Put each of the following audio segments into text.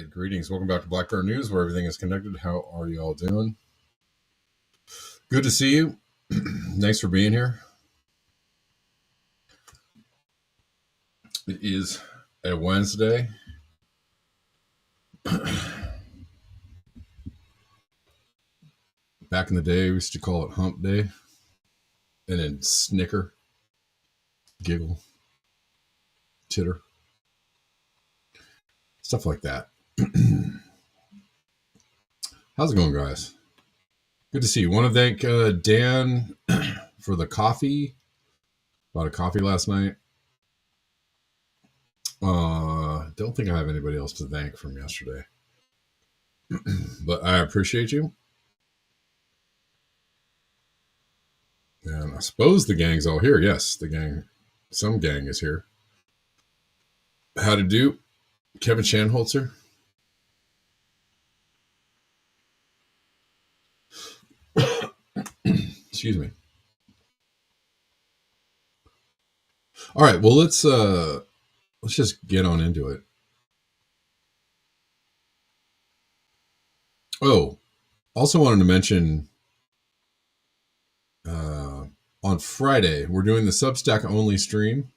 right, greetings. Welcome back to Black Bear News, where everything is connected. How are you all doing? Good to see you. Thanks for being here. It is a Wednesday. Back in the day, we used to call it Hump Day, and then snicker, giggle, titter. It's stuff like that. How's it going, guys? Good to see you. Want to thank Dan for the coffee. Bought a coffee last night. Don't think I have anybody else to thank from yesterday. But I appreciate you. And I suppose the gang's all here. Yes, the gang. Some gang is here. How to do? Kevin Shanholzer. Excuse me. All right. Well, let's just get on into it. Oh, also wanted to mention on Friday, we're doing the Substack only stream,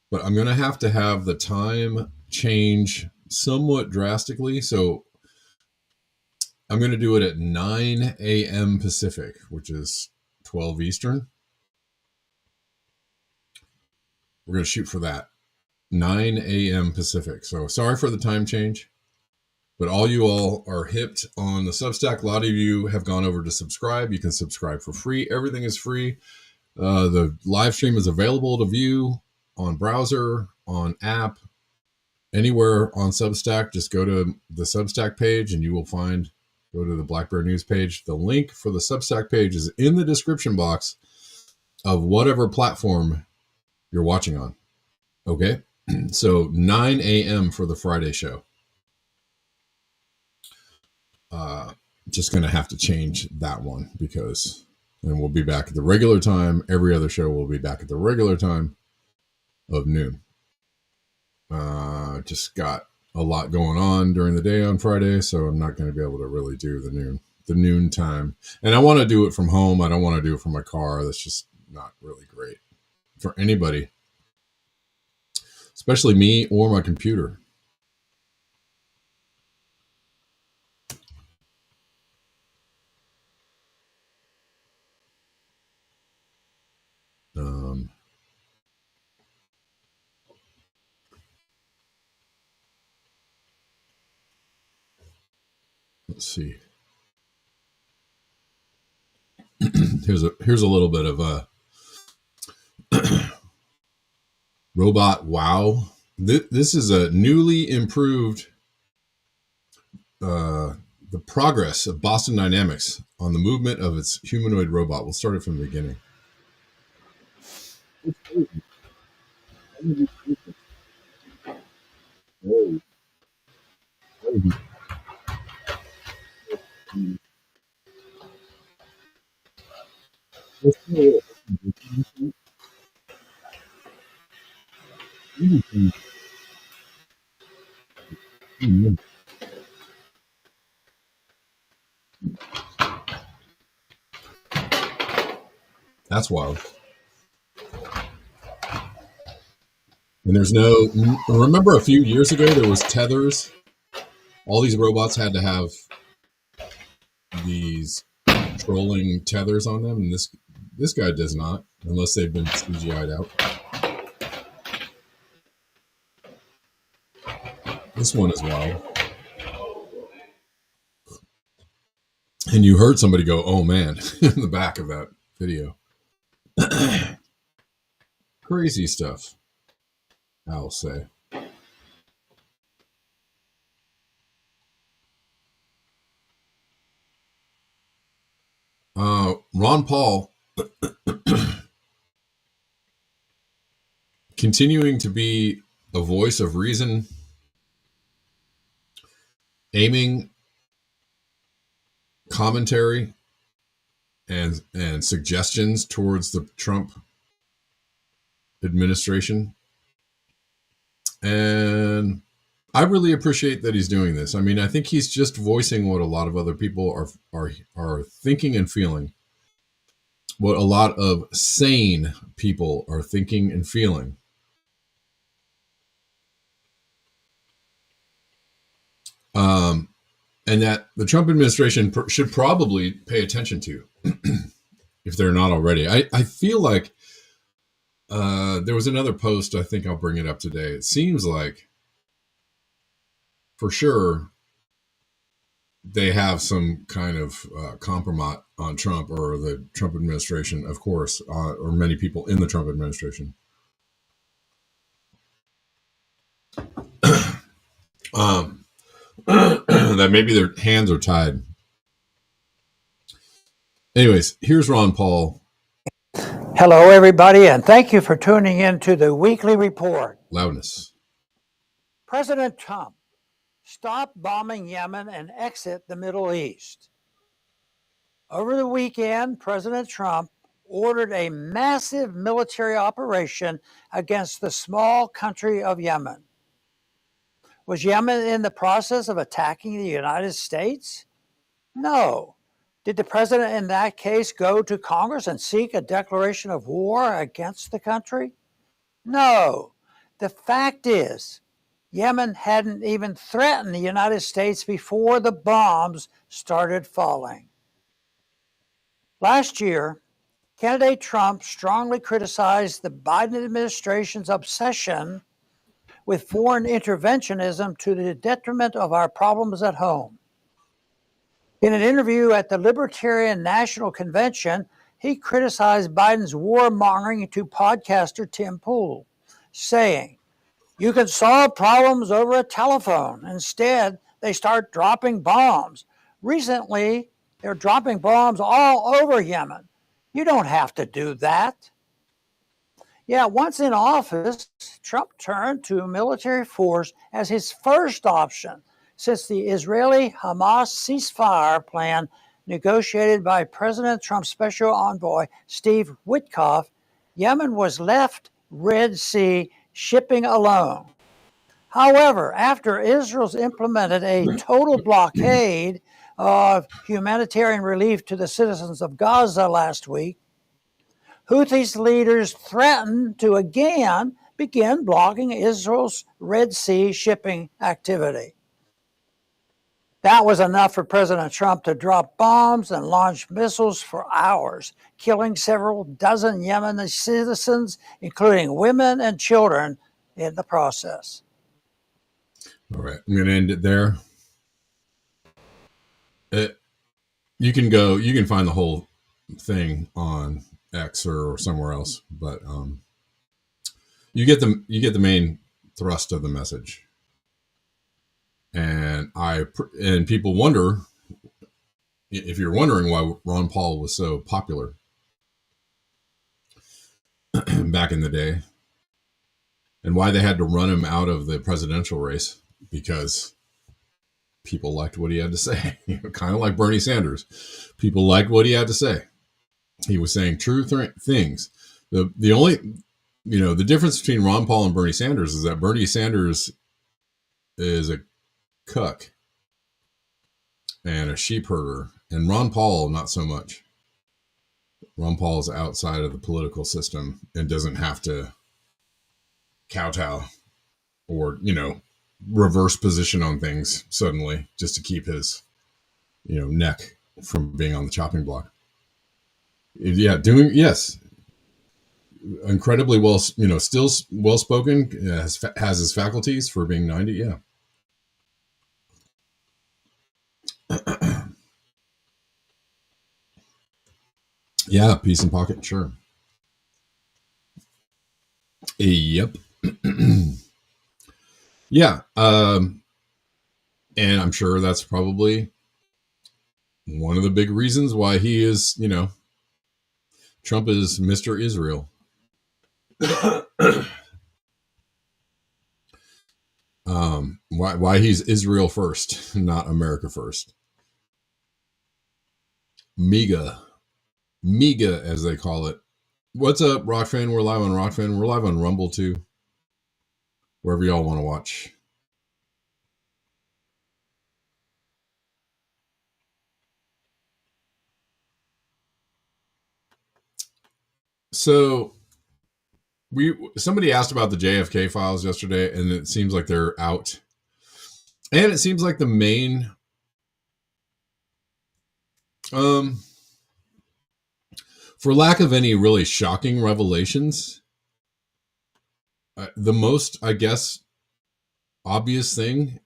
but I'm going to have the time change somewhat drastically. So I'm going to do it at 9 a.m. Pacific, which is 12 Eastern. We're going to shoot for that. 9 a.m. Pacific. So sorry for the time change, but all you all are hipped on the Substack. A lot of you have gone over to subscribe. You can subscribe for free. Everything is free. The live stream is available to view on browser, on app, anywhere on Substack. Just go to the Substack page and you will go to the Black Bear News page. The link for the Substack page is in the description box of whatever platform you're watching on. Okay? So 9 a.m. for the Friday show. Just going to have to change that one because then we'll be back at the regular time. Every other show will be back at the regular time of noon. Just got a lot going on during the day on Friday, so I'm not going to be able to really do the noon time. And I want to do it from home. I don't want to do it from my car. That's just not really great for anybody, especially me or my computer. Let's see. Here's a little bit of a robot wow. This is a newly improved the progress of Boston Dynamics on the movement of its humanoid robot. We'll start it from the beginning. That's wild. And there's remember a few years ago, there was tethers. All these robots had to have these trolling tethers on them. And this guy does not, unless they've been CGI'd out. This one is wild. And you heard somebody go, oh man, in the back of that video. Crazy stuff, I'll say. Ron Paul continuing to be a voice of reason, aiming commentary and suggestions towards the Trump administration. And I really appreciate that he's doing this. I mean, I think he's just voicing what a lot of other people are thinking and feeling. What a lot of sane people are thinking and feeling. And that the Trump administration should probably pay attention to, if they're not already. I feel like there was another post, I think I'll bring it up today. It seems like for sure they have some kind of compromise on Trump or the Trump administration, of course, or many people in the Trump administration. That maybe their hands are tied. Anyways, here's Ron Paul. Hello, everybody, and thank you for tuning in to the weekly report. Loudness. President Trump, stop bombing Yemen and exit the Middle East. Over the weekend, President Trump ordered a massive military operation against the small country of Yemen. Was Yemen in the process of attacking the United States? No. Did the president in that case go to Congress and seek a declaration of war against the country? No. The fact is, Yemen hadn't even threatened the United States before the bombs started falling. Last year, candidate Trump strongly criticized the Biden administration's obsession with foreign interventionism to the detriment of our problems at home. In an interview at the Libertarian National Convention, he criticized Biden's warmongering to podcaster Tim Pool, saying, "You can solve problems over a telephone. Instead, they start dropping bombs. Recently, they're dropping bombs all over Yemen. You don't have to do that." Yeah, once in office, Trump turned to military force as his first option since the Israeli-Hamas ceasefire plan negotiated by President Trump's special envoy, Steve Witkoff. Yemen was left Red Sea shipping alone. However, after Israel's implemented a total blockade of humanitarian relief to the citizens of Gaza last week, Houthis leaders threatened to again begin blocking Israel's Red Sea shipping activity. That was enough for President Trump to drop bombs and launch missiles for hours, killing several dozen Yemeni citizens, including women and children, in the process. All right, I'm going to end it there. You can find the whole thing on X or somewhere else, but you get the main thrust of the message. And people wonder, if you're wondering why Ron Paul was so popular back in the day and why they had to run him out of the presidential race, because people liked what he had to say. Kind of like Bernie Sanders. People liked what he had to say. He was saying true things. The only, the difference between Ron Paul and Bernie Sanders is that Bernie Sanders is a cuck and a sheep herder, and Ron Paul not so much. Ron Paul is outside of the political system and doesn't have to kowtow or reverse position on things suddenly just to keep his neck from being on the chopping block. Incredibly well, still well spoken, has his faculties for being 90. Yeah. Yeah, peace in pocket, sure. Yep. Yeah. And I'm sure that's probably one of the big reasons why he is, Trump is Mr. Israel. Why he's Israel first, not America first. MEGA, as they call it. What's up, Rockfan? We're live on Rockfan. We're live on Rumble too. Wherever y'all want to watch. So somebody asked about the JFK files yesterday, and it seems like they're out. And it seems like the main for lack of any really shocking revelations, the most, I guess, obvious thing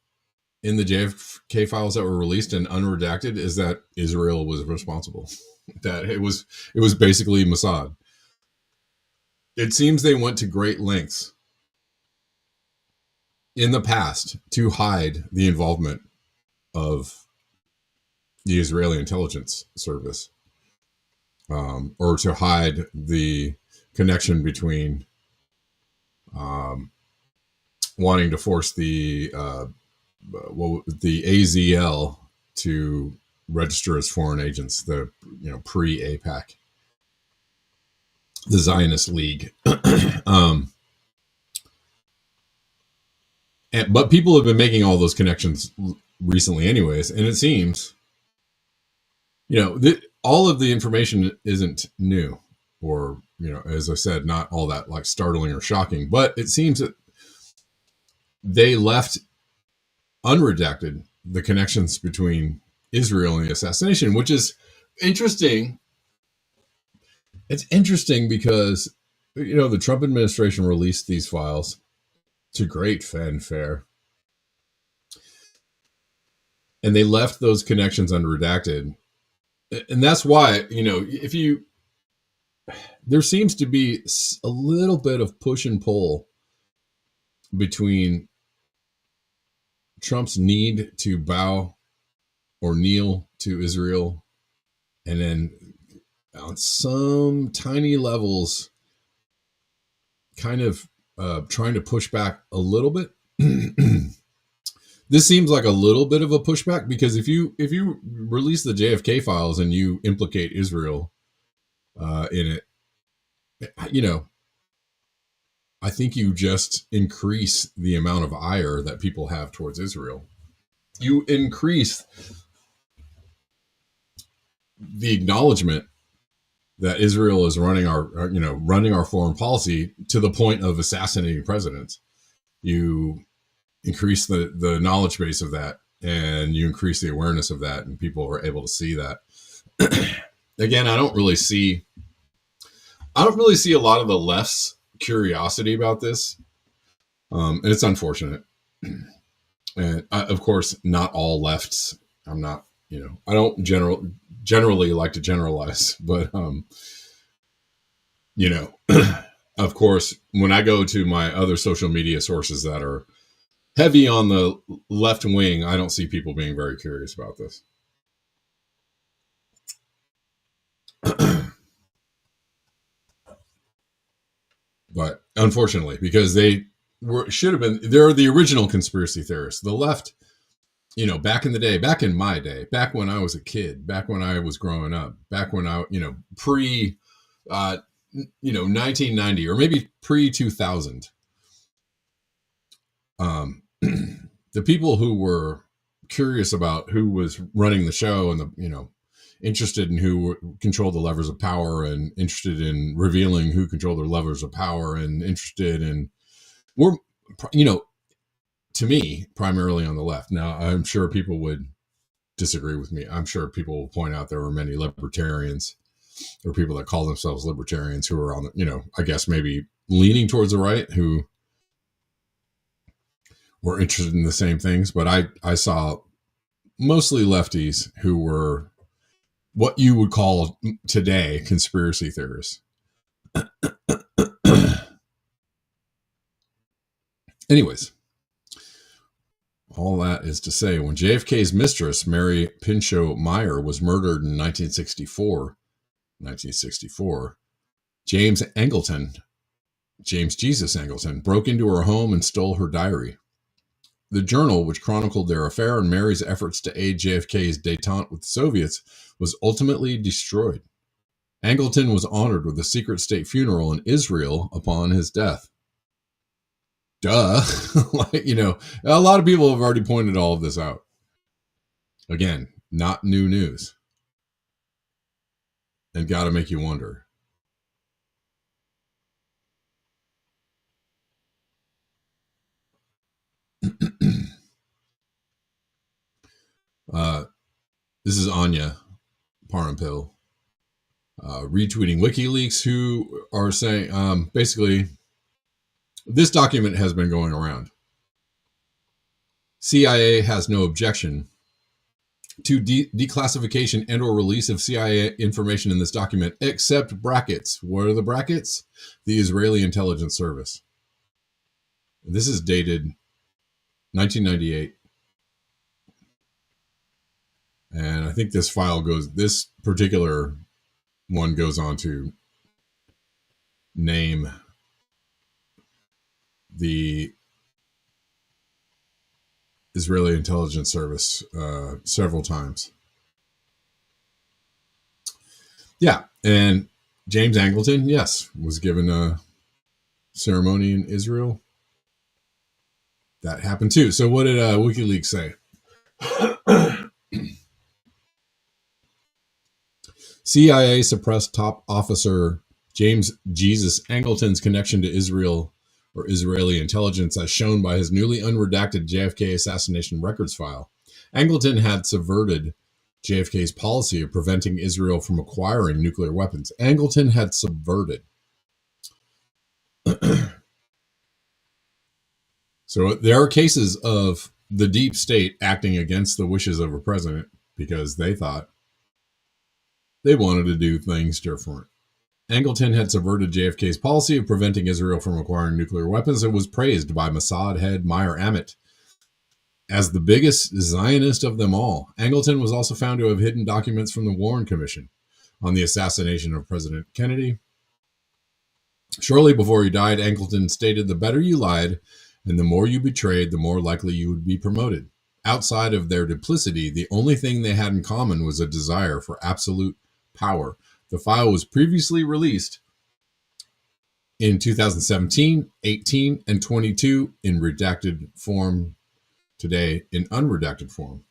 in the JFK files that were released and unredacted is that Israel was responsible. That it was basically Mossad. It seems they went to great lengths in the past to hide the involvement of the Israeli intelligence service, or to hide the connection between wanting to force the AZL to register as foreign agents, the pre-APAC, the Zionist League. But people have been making all those connections recently anyways, and it seems, all of the information isn't new, or, as I said, not all that like startling or shocking, but it seems that they left unredacted the connections between Israel and the assassination, which is interesting. It's interesting because, the Trump administration released these files to great fanfare, and they left those connections unredacted. And that's why, there seems to be a little bit of push and pull between Trump's need to bow or kneel to Israel, and then on some tiny levels, kind of trying to push back a little bit. This seems like a little bit of a pushback, because if you release the JFK files and you implicate Israel in it, I think you just increase the amount of ire that people have towards Israel. You increase the acknowledgement that Israel is running our foreign policy to the point of assassinating presidents. You increase the knowledge base of that, and you increase the awareness of that, and people are able to see that. Again, I don't really see a lot of the left's curiosity about this, and it's unfortunate. And of course, not all lefts. I'm not, I don't generally like to generalize, but of course, when I go to my other social media sources that are heavy on the left wing, I don't see people being very curious about this. But unfortunately, because they're the original conspiracy theorists. The left, back in the day, back in my day, back when I was a kid, back when I was growing up, back when I, pre 1990, or maybe pre 2000, the people who were curious about who was running the show, and interested in who controlled the levers of power, and interested in revealing who controlled their levers of power, and interested in, to me, primarily on the left. Now, I'm sure people would disagree with me. I'm sure people will point out there were many libertarians, or people that call themselves libertarians, who are on the, I guess maybe leaning towards the right, who were interested in the same things. But I saw mostly lefties who were what you would call today conspiracy theorists. Anyways, all that is to say, when JFK's mistress, Mary Pinchot Meyer, was murdered in 1964, James Jesus Angleton, broke into her home and stole her diary. The journal, which chronicled their affair and Mary's efforts to aid JFK's détente with the Soviets, was ultimately destroyed. Angleton was honored with a secret state funeral in Israel upon his death. Duh. A lot of people have already pointed all of this out. Again, not new news. And got to make you wonder. This is Anya Parampil retweeting WikiLeaks, who are saying, basically, this document has been going around CIA has no objection to declassification and or release of CIA information in this document, except brackets. What are the brackets? The Israeli Intelligence Service. This is dated 1998. And I think this particular one goes on to name the Israeli Intelligence Service several times. Yeah, and James Angleton, yes, was given a ceremony in Israel. That happened too. So what did WikiLeaks say? CIA suppressed top officer James Jesus Angleton's connection to Israel or Israeli intelligence as shown by his newly unredacted JFK assassination records file. Angleton had subverted JFK's policy of preventing Israel from acquiring nuclear weapons. Angleton had subverted. So there are cases of the deep state acting against the wishes of a president because they thought they wanted to do things different. Angleton had subverted JFK's policy of preventing Israel from acquiring nuclear weapons and was praised by Mossad head Meir Amit as the biggest Zionist of them all. Angleton was also found to have hidden documents from the Warren Commission on the assassination of President Kennedy. Shortly before he died, Angleton stated, "The better you lied and the more you betrayed, the more likely you would be promoted." Outside of their duplicity, the only thing they had in common was a desire for absolute power. The file was previously released in 2017, 18, and 22 in redacted form, today in unredacted form.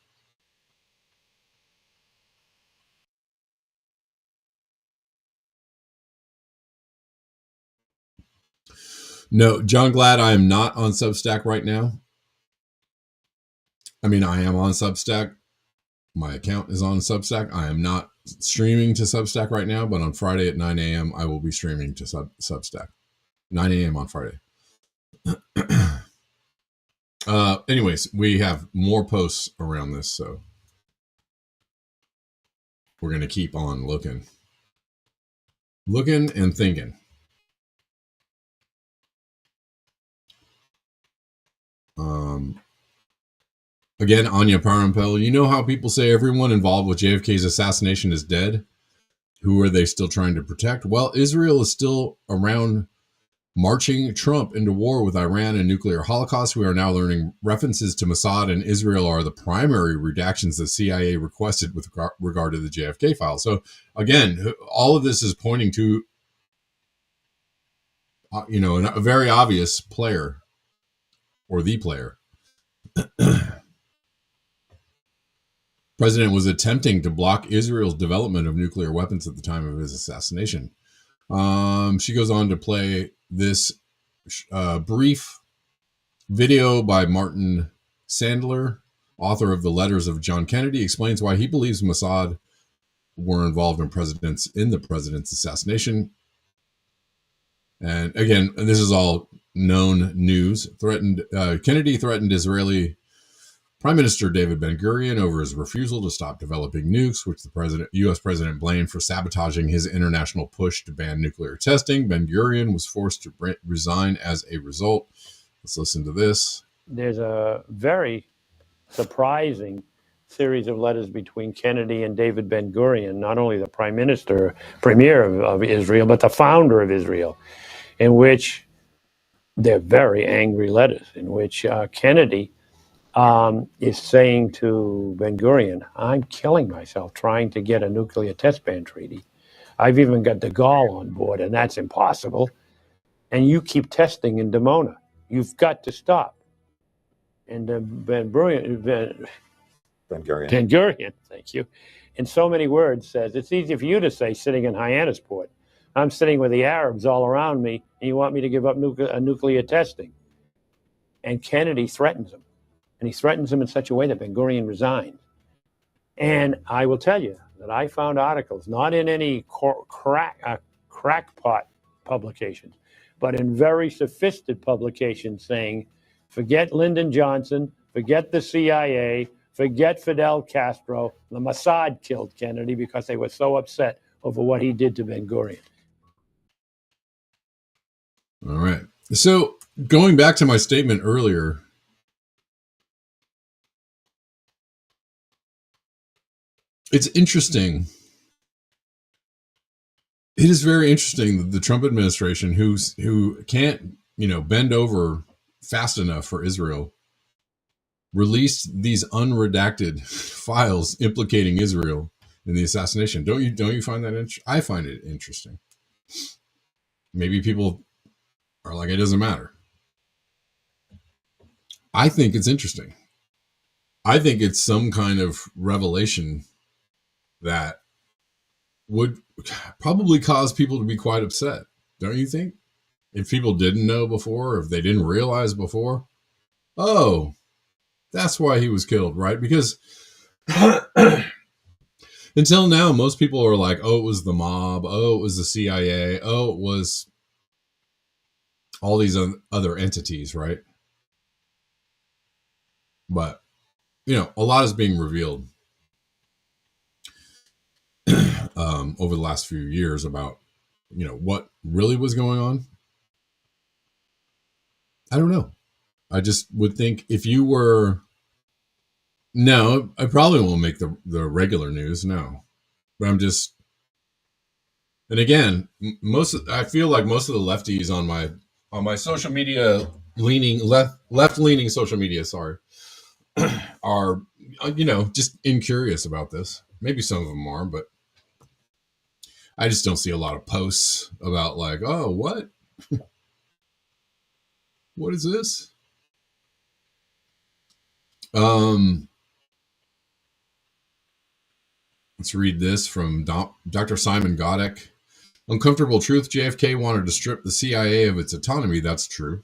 No, John Glad, I am not on Substack right now. I mean, I am on Substack. My account is on Substack. I am not streaming to Substack right now, but on Friday at 9 a.m., I will be streaming to Substack. 9 a.m. on Friday. Anyways, we have more posts around this, so we're going to keep on looking and thinking. Again, Anya Parampel, you know how people say everyone involved with JFK's assassination is dead? Who are they still trying to protect? Well, Israel is still around marching Trump into war with Iran and nuclear holocaust. We are now learning references to Mossad and Israel are the primary redactions the CIA requested with regard to the JFK file. So again, all of this is pointing to, a very obvious player or the player. President was attempting to block Israel's development of nuclear weapons at the time of his assassination. She goes on to play this brief video by Martin Sandler, author of The Letters of John Kennedy, explains why he believes Mossad were involved in the president's assassination. And again, this is all known news. Kennedy threatened Israeli Prime Minister David Ben-Gurion over his refusal to stop developing nukes, which the U.S. president blamed for sabotaging his international push to ban nuclear testing. Ben-Gurion was forced to resign as a result. Let's listen to this. There's a very surprising series of letters between Kennedy and David Ben-Gurion, not only the premier of Israel, but the founder of Israel, in which they're very angry letters, in which Kennedy is saying to Ben-Gurion, "I'm killing myself trying to get a nuclear test ban treaty. I've even got de Gaulle on board, and that's impossible. And you keep testing in Dimona. You've got to stop." And Ben-Gurion, thank you, in so many words says, "It's easy for you to say sitting in Hyannisport. I'm sitting with the Arabs all around me, and you want me to give up nuclear testing." And Kennedy threatens him. And he threatens him in such a way that Ben-Gurion resigns. And I will tell you that I found articles, not in any crackpot publications, but in very sophisticated publications saying, forget Lyndon Johnson, Forget the CIA, forget Fidel Castro. The Mossad killed Kennedy because they were so upset over what he did to Ben Gurion. All right. So going back to my statement earlier, it's interesting. It is very interesting that the Trump administration, who can't, bend over fast enough for Israel, released these unredacted files implicating Israel in the assassination. Don't you find that interesting? I find it interesting. Maybe people are like, it doesn't matter. I think it's interesting. I think it's some kind of revelation that would probably cause people to be quite upset. Don't you think? If people didn't know before, if they didn't realize before, oh, that's why he was killed, right? Because until now, most people are like, oh, it was the mob. Oh, it was the CIA. Oh, it was all these other entities, right? But, a lot is being revealed over the last few years about, what really was going on. I don't know. I just would think if you were... No, I probably won't make the regular news, no. But I'm just... And again, I feel like most of the lefties on my social media left-leaning social media, are, just incurious about this. Maybe some of them are, but I just don't see a lot of posts about like, oh, what? What is this? Let's read this from Dr. Simon Godek. Uncomfortable truth, JFK wanted to strip the CIA of its autonomy. That's true.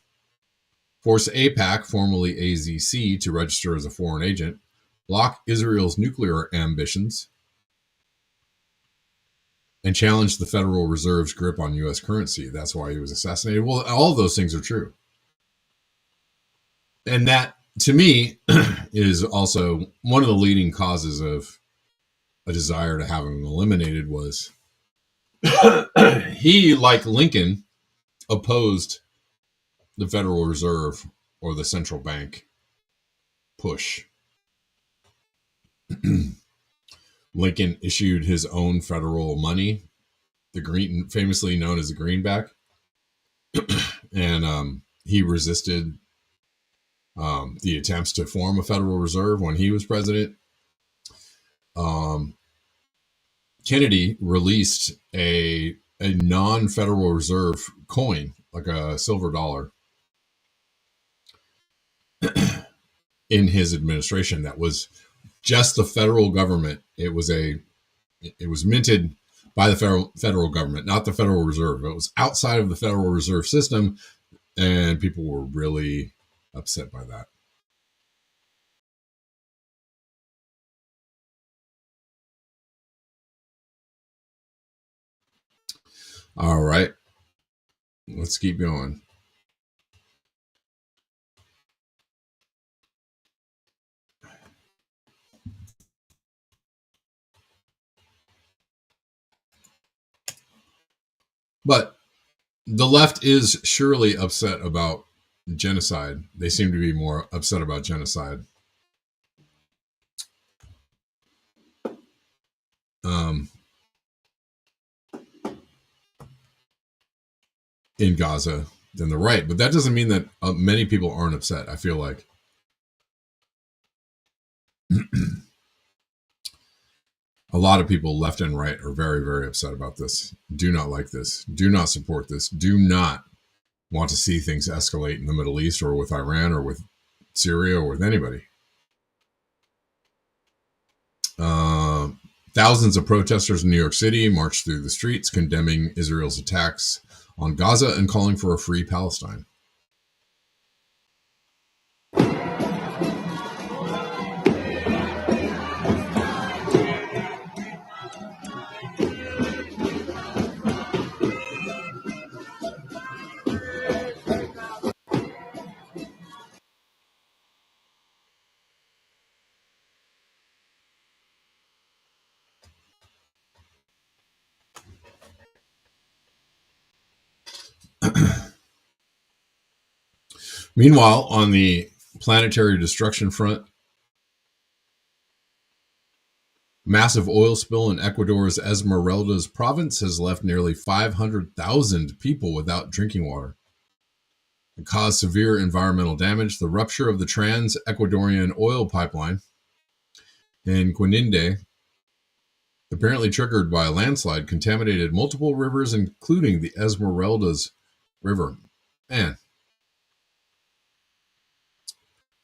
Force AIPAC, formerly AZC, to register as a foreign agent. Block Israel's nuclear ambitions. And challenge the Federal Reserve's grip on U.S. currency. That's why he was assassinated. Well, all of those things are true. And that, to me, is also one of the leading causes of a desire to have him eliminated was he, like Lincoln, opposed the Federal Reserve or the central bank push. Lincoln issued his own federal money, famously known as the greenback, and he resisted the attempts to form a Federal Reserve when he was president. Kennedy released a non-Federal Reserve coin, like a silver dollar, in his administration that was just the federal government. It was minted by the federal government, not the Federal Reserve. It was outside of the Federal Reserve system, and people were really upset by that. All right, let's keep going. But the left is surely upset about genocide. They seem to be more upset about genocide. In Gaza than the right. But that doesn't mean that many people aren't upset, I feel like. A lot of people left and right are very, very upset about this. Do not like this. Do not support this. Do not want to see things escalate in the Middle East or with Iran or with Syria or with anybody. Thousands of protesters in New York City marched through the streets condemning Israel's attacks on Gaza and calling for a free Palestine. Meanwhile, on the planetary destruction front, massive oil spill in Ecuador's Esmeraldas province has left nearly 500,000 people without drinking water. It caused severe environmental damage. The rupture of the trans-Ecuadorian oil pipeline in Quininde, apparently triggered by a landslide, contaminated multiple rivers, including the Esmeraldas River. Man.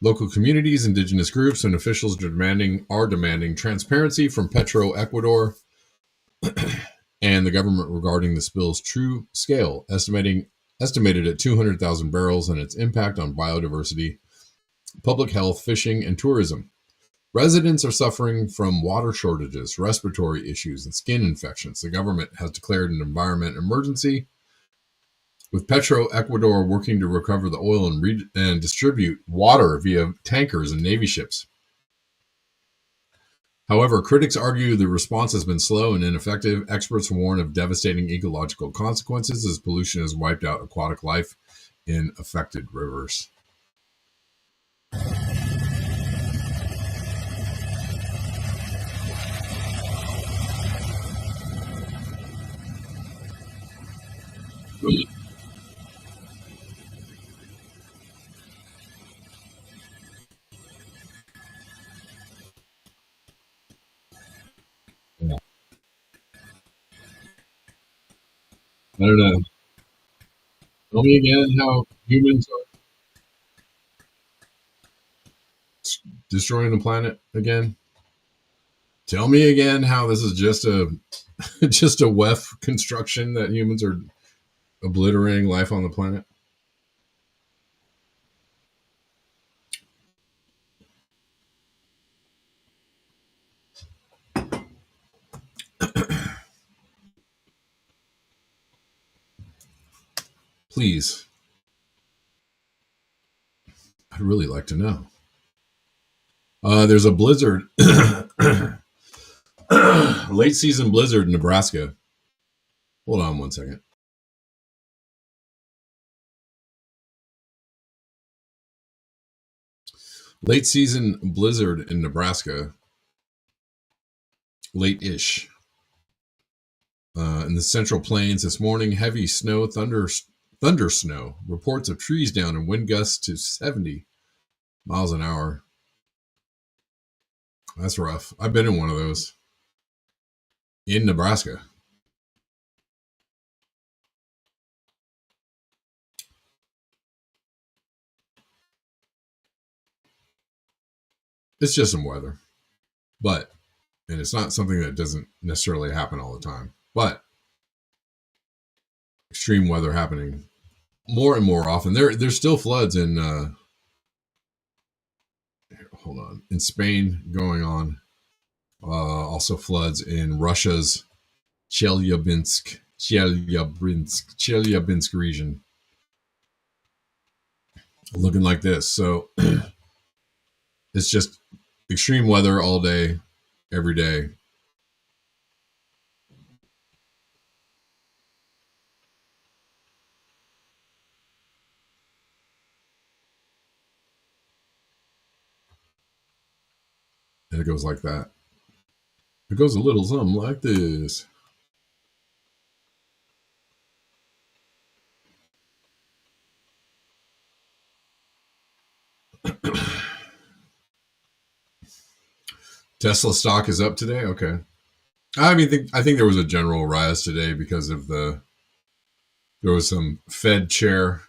Local communities, indigenous groups, and officials are demanding transparency from Petro Ecuador and the government regarding the spill's true scale, estimated at 200,000 barrels, and its impact on biodiversity, public health, fishing, and tourism. Residents are suffering from water shortages, respiratory issues, and skin infections. The government has declared an environment emergency, with Petro Ecuador working to recover the oil and distribute water via tankers and Navy ships. However, critics argue the response has been slow and ineffective. Experts warn of devastating ecological consequences as pollution has wiped out aquatic life in affected rivers. Yeah. I don't know. Tell me again how humans are destroying the planet again. Tell me again how this is just a just a WEF construction that humans are obliterating life on the planet. Please. I'd really like to know. There's a blizzard, late season blizzard in Nebraska. Hold on one second. Late season blizzard in Nebraska. Late-ish. In the Central Plains this morning, heavy snow, thunder snow. Reports of trees down and wind gusts to 70 miles an hour. That's rough. I've been in one of those in Nebraska. It's just some weather, and it's not something that doesn't necessarily happen all the time, but extreme weather happening more and more often. There's still floods in in Spain going on. Also floods in Russia's Chelyabinsk region. Looking like this. So it's just extreme weather all day, every day. And it goes like that. It goes a little something like this. Tesla stock is up today. Okay. I think there was a general rise today because of there was some Fed chair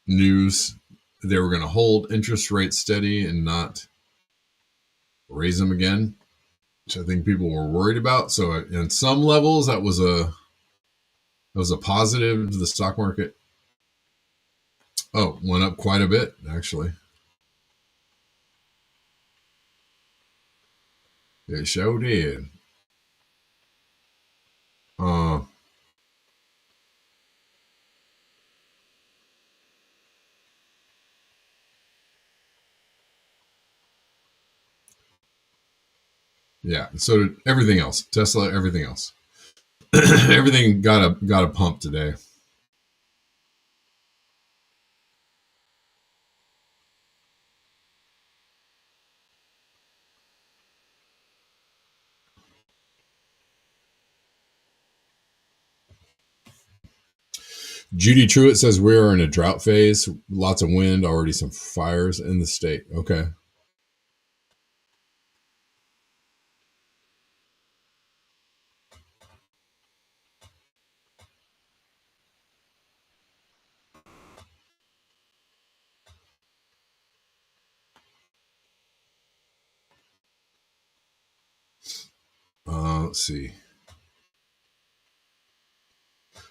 news. They were going to hold interest rates steady and not raise them again, which I think people were worried about. So in some levels, that was a positive to the stock market. Oh, went up quite a bit, actually. It sure did. Yeah, so did everything else. Tesla, everything else. Everything got a pump today. Judy Truitt says we are in a drought phase. Lots of wind, already some fires in the state. Okay. Let's see.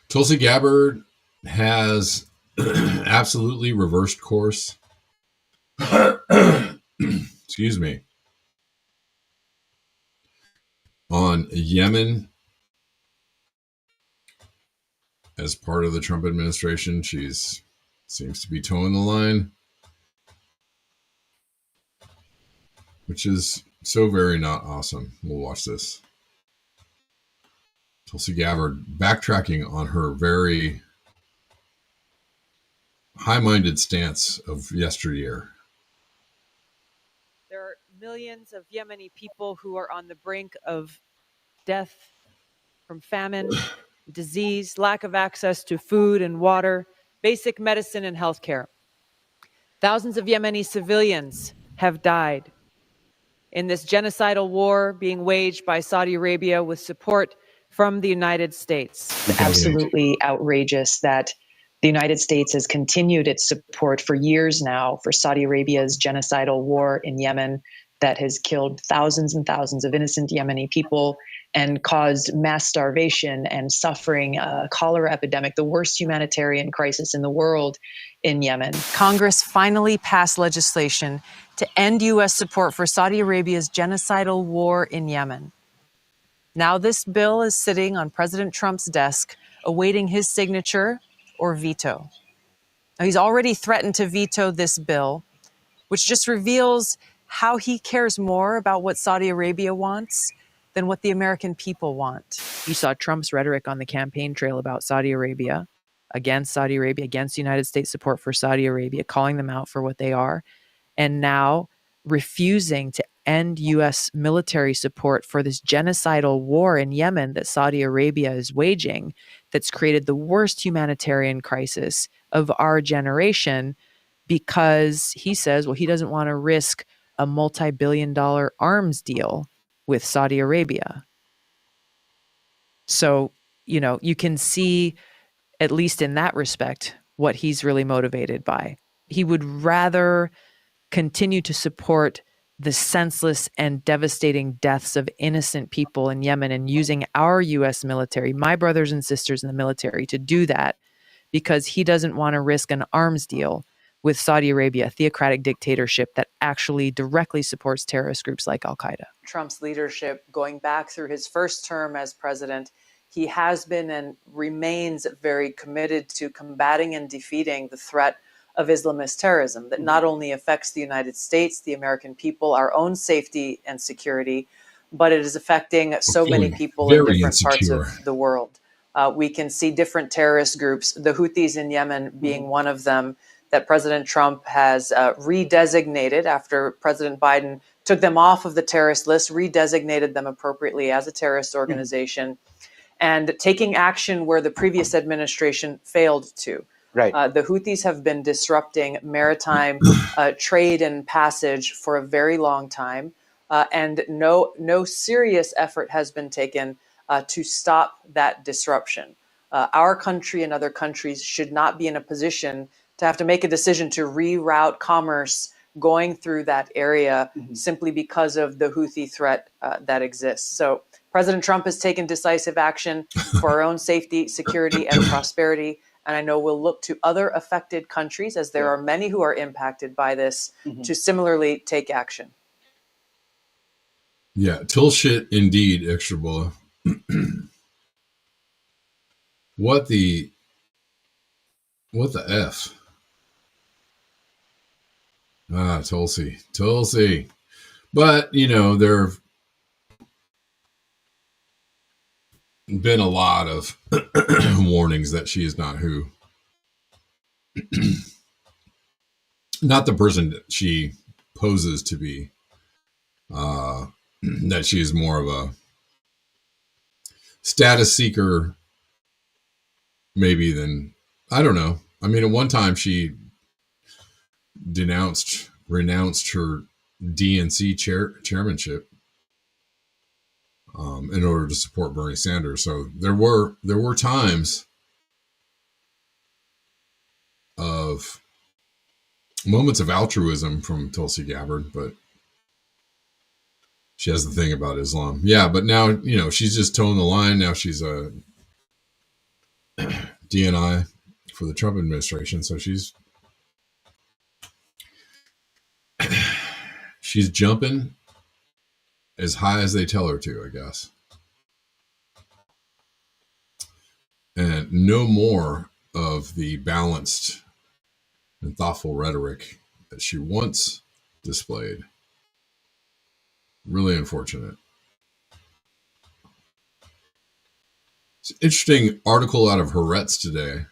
Tulsi Gabbard has absolutely reversed course. Excuse me. On Yemen, as part of the Trump administration, she's seems to be towing the line, which is so very not awesome. We'll watch this. Tulsi Gabbard backtracking on her very high-minded stance of yesteryear. There are millions of Yemeni people who are on the brink of death from famine, disease, lack of access to food and water, basic medicine and healthcare. Thousands of Yemeni civilians have died in this genocidal war being waged by Saudi Arabia with support from the United States. It's absolutely outrageous that the United States has continued its support for years now for Saudi Arabia's genocidal war in Yemen that has killed thousands and thousands of innocent Yemeni people and caused mass starvation and suffering, a cholera epidemic, the worst humanitarian crisis in the world in Yemen. Congress finally passed legislation to end U.S. support for Saudi Arabia's genocidal war in Yemen. Now this bill is sitting on President Trump's desk, awaiting his signature or veto. Now, he's already threatened to veto this bill, which just reveals how he cares more about what Saudi Arabia wants than what the American people want. You saw Trump's rhetoric on the campaign trail about Saudi Arabia, against the United States support for Saudi Arabia, calling them out for what they are, and now refusing to end U.S. military support for this genocidal war in Yemen that Saudi Arabia is waging, that's created the worst humanitarian crisis of our generation, because he says, well, he doesn't want to risk a multi-billion-dollar arms deal with Saudi Arabia. So, you can see, at least in that respect, what he's really motivated by. He would rather continue to support the senseless and devastating deaths of innocent people in Yemen and using our U.S. military, my brothers and sisters in the military, to do that, because he doesn't want to risk an arms deal with Saudi Arabia, a theocratic dictatorship that actually directly supports terrorist groups like Al-Qaeda. Trump's leadership, going back through his first term as president, he has been and remains very committed to combating and defeating the threat of Islamist terrorism that not only affects the United States, the American people, our own safety and security, but it is affecting so many people in different parts of the world. We can see different terrorist groups, the Houthis in Yemen being one of them, that President Trump has redesignated after President Biden took them off of the terrorist list, redesignated them appropriately as a terrorist organization, and taking action where the previous administration failed to. Right. The Houthis have been disrupting maritime trade and passage for a very long time, and no serious effort has been taken to stop that disruption. Our country and other countries should not be in a position to have to make a decision to reroute commerce going through that area simply because of the Houthi threat that exists. So President Trump has taken decisive action for our own safety, security, and prosperity. And I know we'll look to other affected countries, as there are many who are impacted by this, to similarly take action. Yeah, till shit indeed, extra bola. What the F? Tulsi. But, there have been a lot of warnings that she is not who. Not the person that she poses to be. That she is more of a status seeker, maybe, than I don't know. I mean, at one time she renounced her DNC chairmanship in order to support Bernie Sanders. So there were times of moments of altruism from Tulsi Gabbard, but she has the thing about Islam. Yeah, but now, she's just toeing the line. Now she's a DNI for the Trump administration. So she's jumping as high as they tell her to, I guess. And no more of the balanced and thoughtful rhetoric that she once displayed. Really unfortunate. It's an interesting article out of Haaretz today.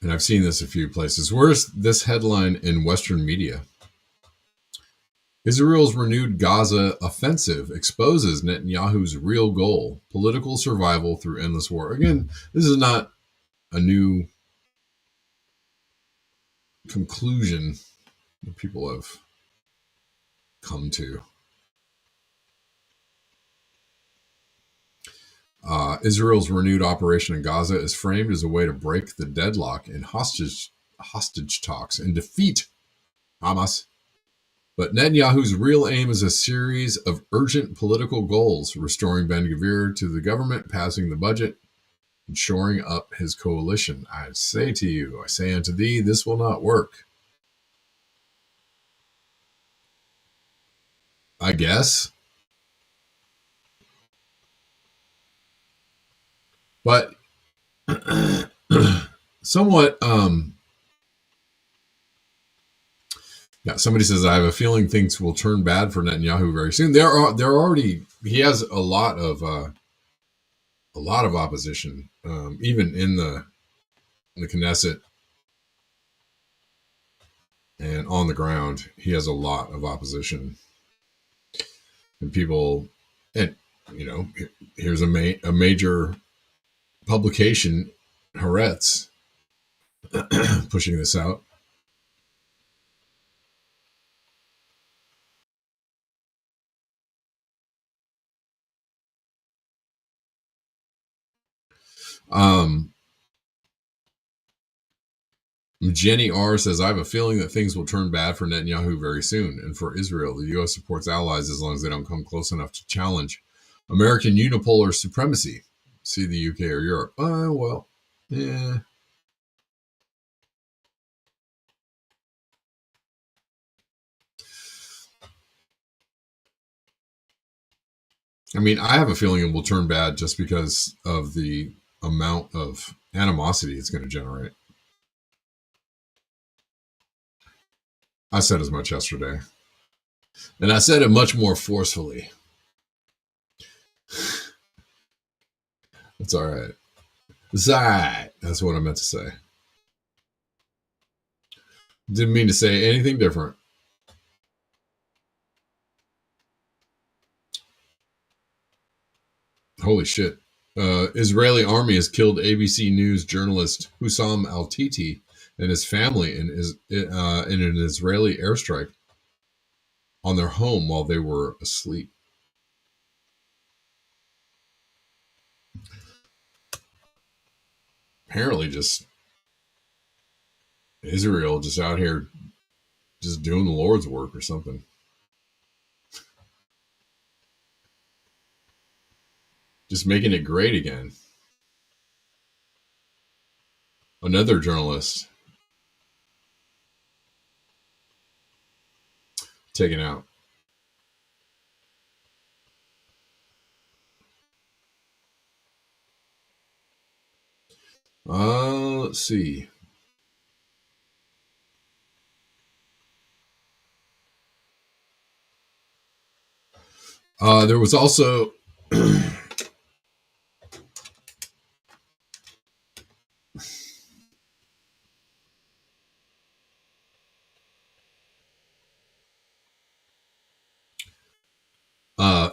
And I've seen this a few places. Where's this headline in Western media? Israel's renewed Gaza offensive exposes Netanyahu's real goal, political survival through endless war. Again, this is not a new conclusion that people have come to. Israel's renewed operation in Gaza is framed as a way to break the deadlock in hostage talks and defeat Hamas. But Netanyahu's real aim is a series of urgent political goals: restoring Ben-Gvir to the government, passing the budget, and shoring up his coalition. I say unto thee, this will not work. I guess. But somewhat, somebody says, I have a feeling things will turn bad for Netanyahu very soon. He has a lot of opposition, even in the Knesset and on the ground. He has a lot of opposition, and people, and here's a major publication, Haaretz, pushing this out. Jenny R says, I have a feeling that things will turn bad for Netanyahu very soon, and for Israel. The U.S. supports allies as long as they don't come close enough to challenge American unipolar supremacy. See the UK or Europe. Well, yeah. I mean, I have a feeling it will turn bad just because of the amount of animosity it's going to generate. I said as much yesterday. And I said it much more forcefully. It's all right. It's all right. That's what I meant to say. Didn't mean to say anything different. Holy shit. Israeli army has killed ABC News journalist Hussam Al-Titi and his family in an Israeli airstrike on their home while they were asleep. Apparently just Israel just out here just doing the Lord's work or something. Just making it great again. Another journalist taken out. Let's see. There was also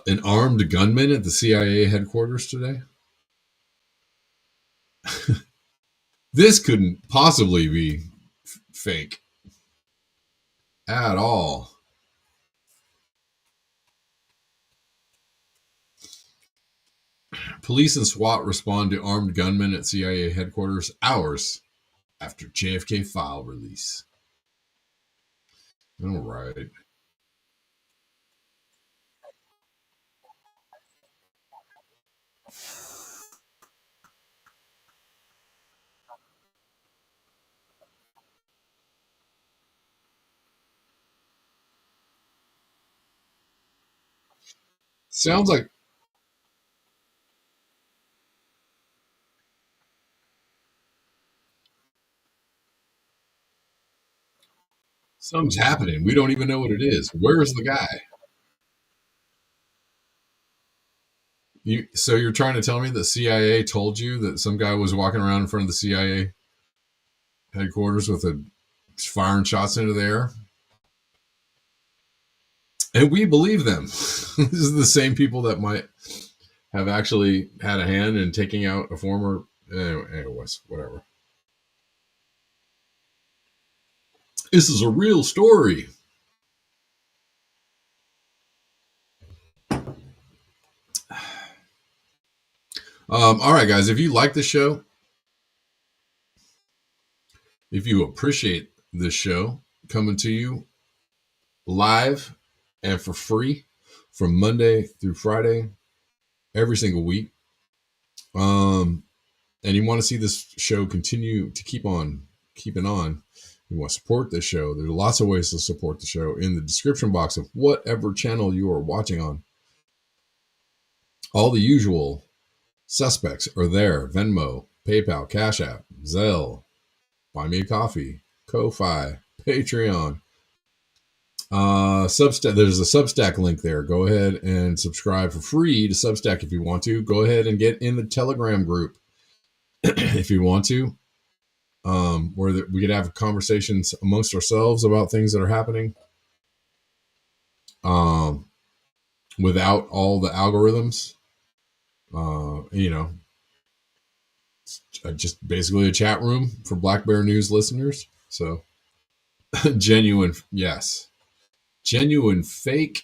an armed gunman at the CIA headquarters today. This couldn't possibly be fake at all. Police and SWAT respond to armed gunmen at CIA headquarters hours after JFK file release. All right. Sounds like something's happening. We don't even know what it is. Where's the guy? So you're trying to tell me the CIA told you that some guy was walking around in front of the CIA headquarters with firing shots into the air? And we believe them. This is the same people that might have actually had a hand in taking out a former, anyways, whatever. This is a real story. All right, guys, if you like the show, if you appreciate this show coming to you live and for free from Monday through Friday, every single week, and you want to see this show continue to keep on keeping on, you want to support this show, there's lots of ways to support the show in the description box of whatever channel you are watching on. All the usual suspects are there: Venmo, PayPal, CashApp, Zelle, Buy Me a Coffee, Ko-Fi, Patreon, Substack. There's a Substack link there. Go ahead and subscribe for free to Substack if you want to. Go ahead and get in the Telegram group if you want to, where we could have conversations amongst ourselves about things that are happening, without all the algorithms. Just basically a chat room for Black Bear News listeners. So genuine fake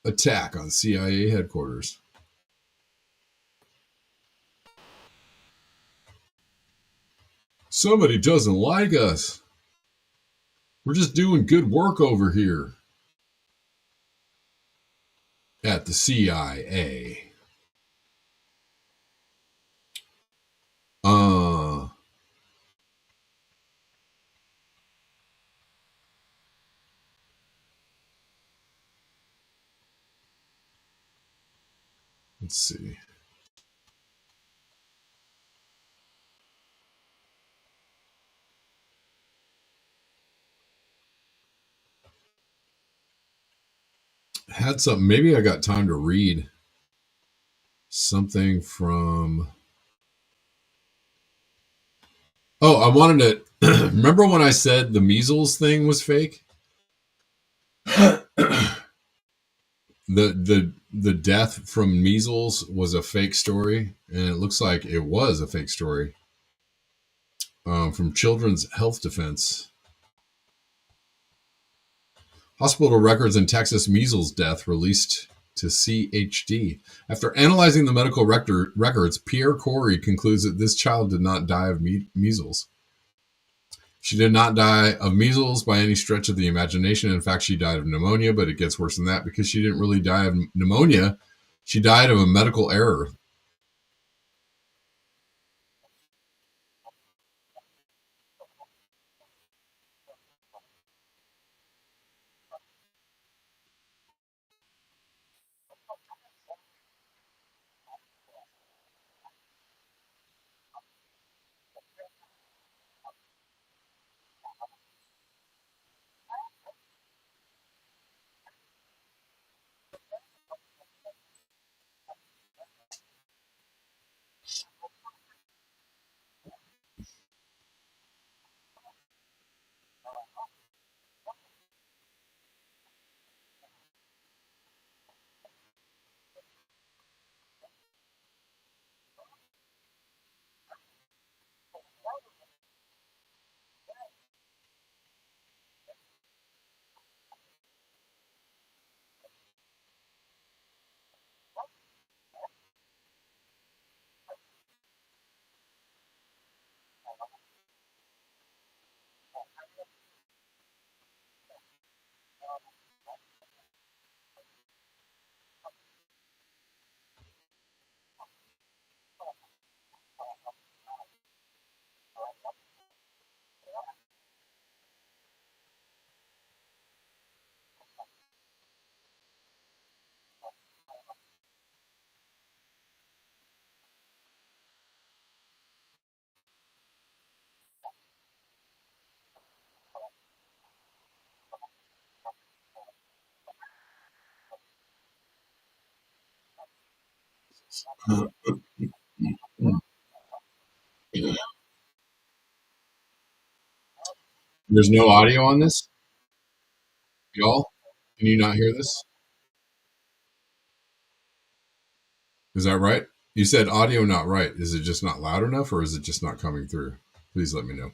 attack on CIA headquarters. Somebody doesn't like us. We're just doing good work over here at the CIA. Let's see. Had something. Maybe I got time to read something from. Oh, I wanted to remember when I said the measles thing was fake. The death from measles was a fake story, and it looks like it was a fake story, from Children's Health Defense. Hospital records in Texas measles death released to CHD. After analyzing the medical records, Pierre Corey concludes that this child did not die of measles. She did not die of measles by any stretch of the imagination. In fact, she died of pneumonia, but it gets worse than that because she didn't really die of pneumonia. She died of a medical error. There's no audio on this, y'all. Can you not hear this? Is that right? You said audio not right. Is it just not loud enough, or is it just not coming through? Please let me know.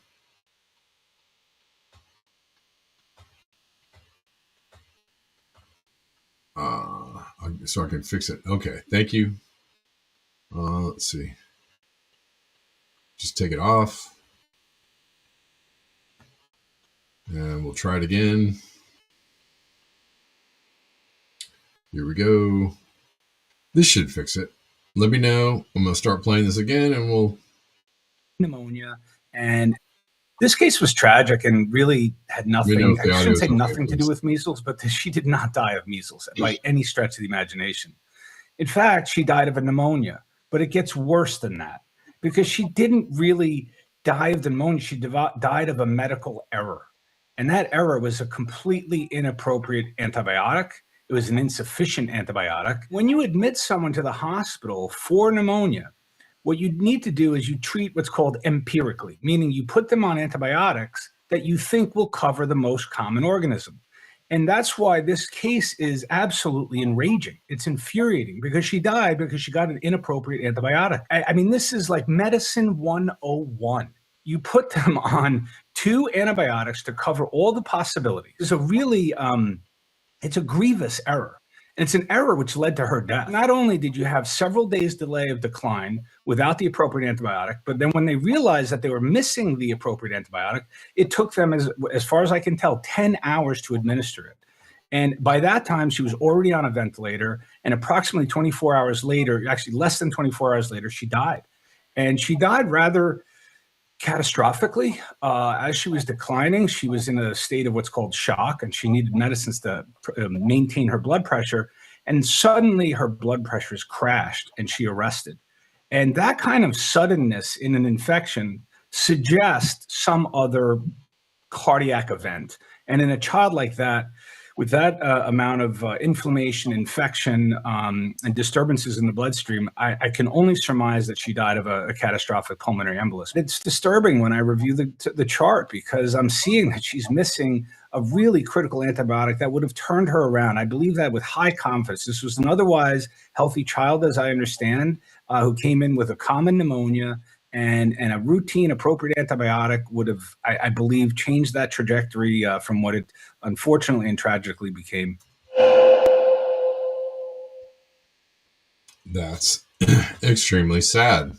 So I can fix it. Okay, thank you. Let's see. Just take it off. And we'll try it again. Here we go. This should fix it. Let me know. I'm going to start playing this again and we'll... Pneumonia. And this case was tragic and really had nothing, I shouldn't say nothing to do with measles, but she did not die of measles by any stretch of the imagination. In fact, she died of a pneumonia, but it gets worse than that because she didn't really die of the pneumonia. She died of a medical error. And that error was a completely inappropriate antibiotic. It was an insufficient antibiotic. When you admit someone to the hospital for pneumonia, what you need to do is you treat what's called empirically, meaning you put them on antibiotics that you think will cover the most common organism. And that's why this case is absolutely enraging. It's infuriating because she died because she got an inappropriate antibiotic. I mean, this is like medicine 101. You put them on 2 antibiotics to cover all the possibilities. It's a really, it's a grievous error. And it's an error which led to her death. Not only did you have several days delay of decline without the appropriate antibiotic, but then when they realized that they were missing the appropriate antibiotic, it took them, as far as I can tell, 10 hours to administer it. And by that time, she was already on a ventilator, and approximately 24 hours later, actually less than 24 hours later, she died. And she died rather catastrophically. As she was declining, she was in a state of what's called shock, and she needed medicines to maintain her blood pressure. And suddenly her blood pressures crashed and she arrested. And that kind of suddenness in an infection suggests some other cardiac event. And in a child like that, with that amount of inflammation, infection, and disturbances in the bloodstream, I can only surmise that she died of a catastrophic pulmonary embolism. It's disturbing when I review the chart because I'm seeing that she's missing a really critical antibiotic that would have turned her around. I believe that with high confidence. This was an otherwise healthy child, as I understand, who came in with a common pneumonia, and a routine appropriate antibiotic would have, I believe, changed that trajectory from what it unfortunately and tragically became. That's extremely sad.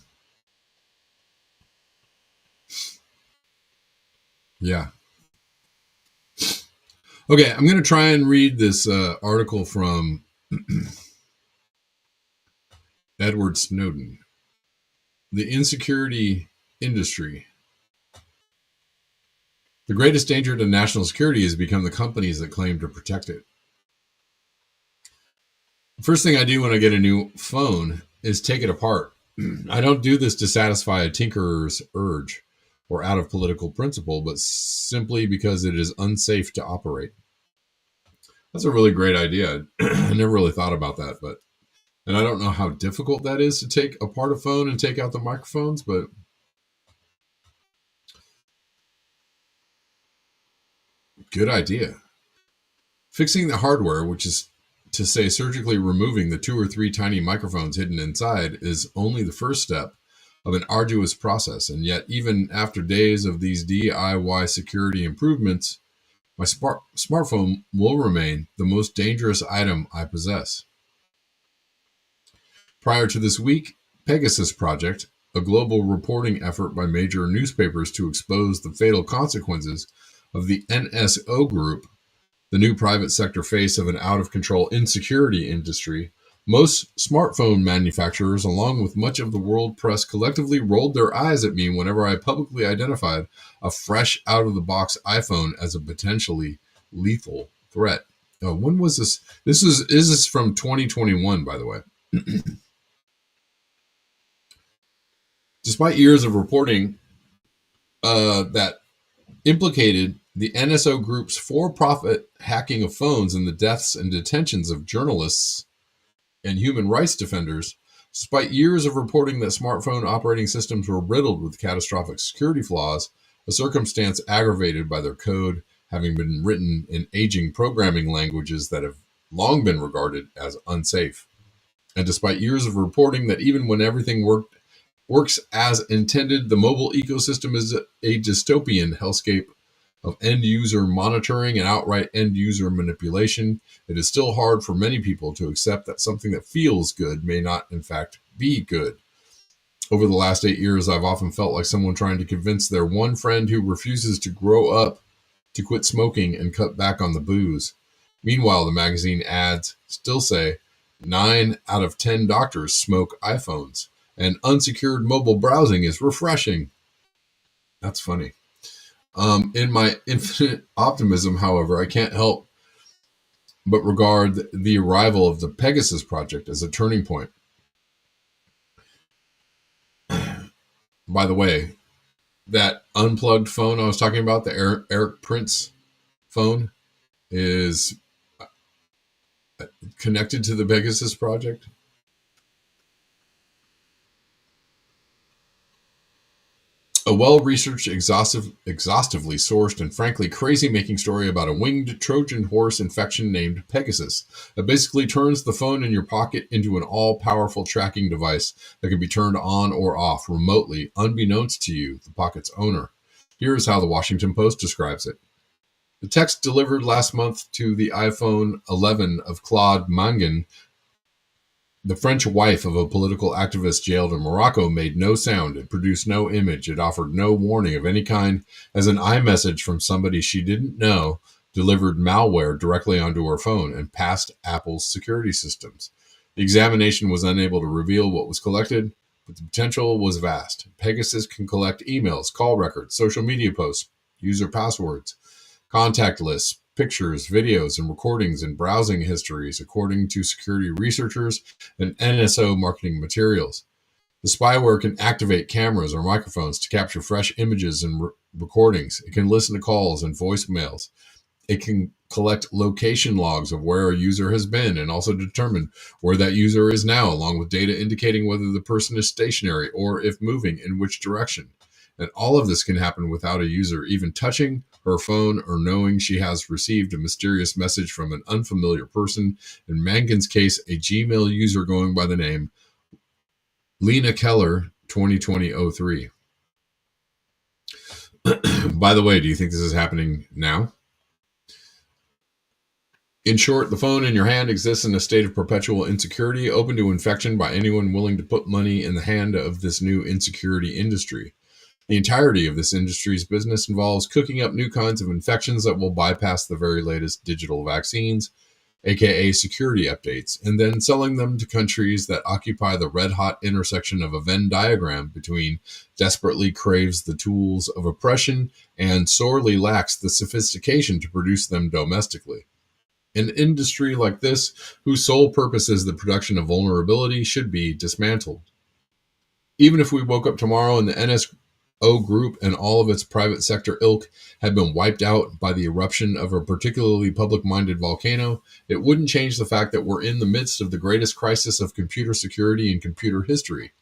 Yeah. Okay, I'm going to try and read this article from Edward Snowden. The insecurity industry. The greatest danger to national security has become the companies that claim to protect it. The first thing I do when I get a new phone is take it apart. I don't do this to satisfy a tinkerer's urge or out of political principle, but simply because it is unsafe to operate. That's a really great idea. I never really thought about that, and I don't know how difficult that is to take apart a phone and take out the microphones, but good idea. Fixing the hardware, which is to say surgically removing the 2 or 3 tiny microphones hidden inside, is only the first step of an arduous process. And yet, even after days of these DIY security improvements, my smartphone will remain the most dangerous item I possess. Prior to this week, Pegasus Project, a global reporting effort by major newspapers to expose the fatal consequences of the NSO group, the new private sector face of an out-of-control insecurity industry, most smartphone manufacturers, along with much of the world press, collectively rolled their eyes at me whenever I publicly identified a fresh out-of-the-box iPhone as a potentially lethal threat. When was this? Is this from 2021, by the way? Despite years of reporting that implicated the NSO group's for-profit hacking of phones and the deaths and detentions of journalists and human rights defenders, Despite years of reporting that smartphone operating systems were riddled with catastrophic security flaws, a circumstance aggravated by their code having been written in aging programming languages that have long been regarded as unsafe. And despite years of reporting that even when everything works as intended, the mobile ecosystem is a dystopian hellscape of end-user monitoring and outright end-user manipulation, it is still hard for many people to accept that something that feels good may not, in fact, be good. Over the last 8 years, I've often felt like someone trying to convince their one friend who refuses to grow up to quit smoking and cut back on the booze. Meanwhile, the magazine ads still say 9 out of 10 doctors smoke iPhones, and unsecured mobile browsing is refreshing. That's funny. In my infinite optimism, however, I can't help but regard the arrival of the Pegasus project as a turning point. By the way, that unplugged phone I was talking about, the Eric Prince phone, is connected to the Pegasus project. A well-researched, exhaustively sourced, and frankly crazy-making story about a winged Trojan horse infection named Pegasus that basically turns the phone in your pocket into an all-powerful tracking device that can be turned on or off remotely, unbeknownst to you, the pocket's owner. Here's how the Washington Post describes it. The text delivered last month to the iPhone 11 of Claude Mangan, the French wife of a political activist jailed in Morocco, made no sound. It produced no image. It offered no warning of any kind, as an iMessage from somebody she didn't know delivered malware directly onto her phone and passed Apple's security systems. The examination was unable to reveal what was collected, but the potential was vast. Pegasus can collect emails, call records, social media posts, user passwords, contact lists, pictures, videos, and recordings and browsing histories, according to security researchers and NSO marketing materials. The spyware can activate cameras or microphones to capture fresh images and recordings. It can listen to calls and voicemails. It can collect location logs of where a user has been and also determine where that user is now, along with data indicating whether the person is stationary or, if moving, in which direction. And all of this can happen without a user even touching her phone or knowing she has received a mysterious message from an unfamiliar person. In Mangan's case, a Gmail user going by the name Lena Keller 2020-03. By the way, do you think this is happening now? In short, the phone in your hand exists in a state of perpetual insecurity, open to infection by anyone willing to put money in the hand of this new insecurity industry. The entirety of this industry's business involves cooking up new kinds of infections that will bypass the very latest digital vaccines, aka security updates, and then selling them to countries that occupy the red-hot intersection of a Venn diagram between desperately craves the tools of oppression and sorely lacks the sophistication to produce them domestically. An industry like this, whose sole purpose is the production of vulnerability, should be dismantled. Even if we woke up tomorrow and the NSO Group and all of its private sector ilk had been wiped out by the eruption of a particularly public-minded volcano, it wouldn't change the fact that we're in the midst of the greatest crisis of computer security in computer history.